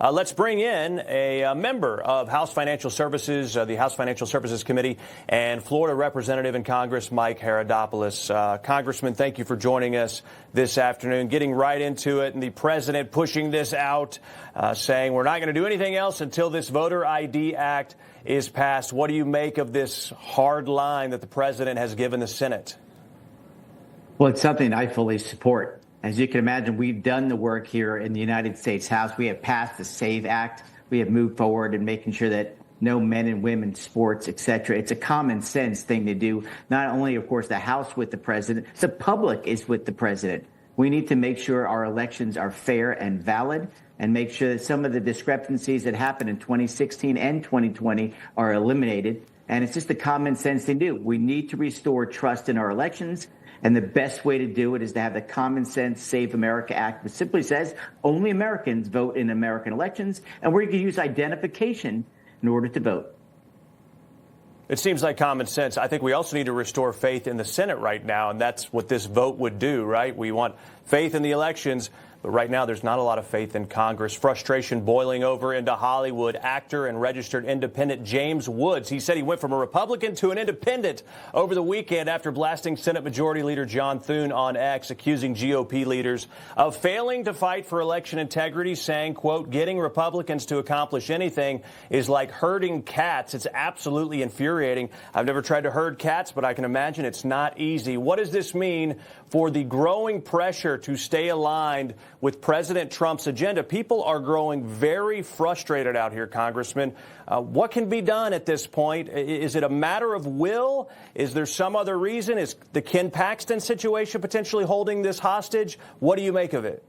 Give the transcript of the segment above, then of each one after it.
Let's bring in a member of House Financial Services, the House Financial Services Committee, and Florida Representative in Congress, Mike Haridopolos. Congressman, thank you for joining us this afternoon. Getting right into it, and the president pushing this out, saying we're not going to do anything else until this Voter ID Act is passed. What do you make of this hard line that the president has given the Senate? Well, it's something I fully support. As you can imagine, we've done the work here in the United States House. We have passed the SAVE Act. We have moved forward in making sure that no men and women sports, et cetera. It's a common sense thing to do. Not only, of course, the House with the president, the public is with the president. We need to make sure our elections are fair and valid and make sure that some of the discrepancies that happened in 2016 and 2020 are eliminated. And it's just a common sense thing to do. We need to restore trust in our elections. And the best way to do it is to have the Common Sense Save America Act, which simply says only Americans vote in American elections, and we're going to use identification in order to vote. It seems like common sense. I think we also need to restore faith in the Senate right now, and that's what this vote would do, right? We want faith in the elections, but right now there's not a lot of faith in Congress. Frustration boiling over into Hollywood. Actor and registered independent James Woods. He said he went from a Republican to an independent over the weekend after blasting Senate Majority Leader John Thune on X, accusing GOP leaders of failing to fight for election integrity, saying, quote, getting Republicans to accomplish anything is like herding cats. It's absolutely infuriating. I've never tried to herd cats, but I can imagine it's not easy. What does this mean for the growing pressure to stay aligned with President Trump's agenda? People are growing very frustrated out here, Congressman. What can be done at this point? Is it a matter of will? Is there some other reason? Is the Ken Paxton situation potentially holding this hostage? What do you make of it?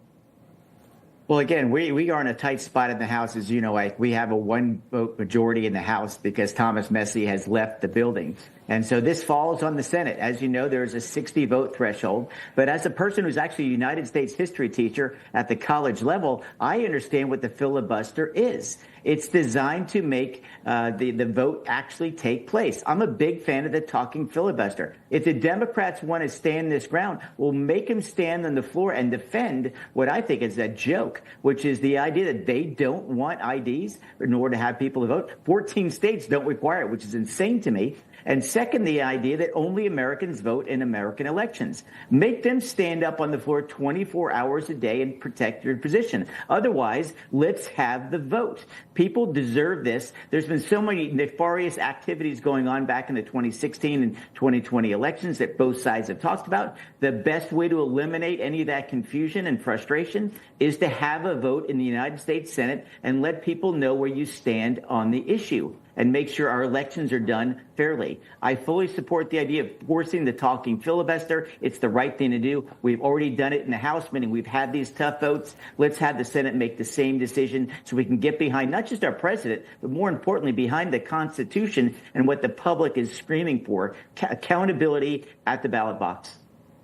Well, again, we are in a tight spot in the House. As you know, we have a one-vote majority in the House because Thomas Massie has left the building. And so this falls on the Senate. As you know, there's a 60-vote threshold. But as a person who's actually a United States history teacher at the college level, I understand what the filibuster is. It's designed to make the vote actually take place. I'm a big fan of the talking filibuster. If the Democrats want to stand this ground, we'll make them stand on the floor and defend what I think is a joke, which is the idea that they don't want IDs in order to have people to vote. 14 states don't require it, which is insane to me. And second, the idea that only Americans vote in American elections. Make them stand up on the floor 24 hours a day and protect their position. Otherwise, let's have the vote. People deserve this. There's been so many nefarious activities going on back in the 2016 and 2020 elections that both sides have talked about. The best way to eliminate any of that confusion and frustration is to have a vote in the United States Senate and let people know where you stand on the issue and make sure our elections are done fairly. I fully support the idea of forcing the talking filibuster. It's the right thing to do. We've already done it in the House, meaning we've had these tough votes. Let's have the Senate make the same decision so we can get behind not just our president, but more importantly, behind the Constitution and what the public is screaming for, accountability at the ballot box.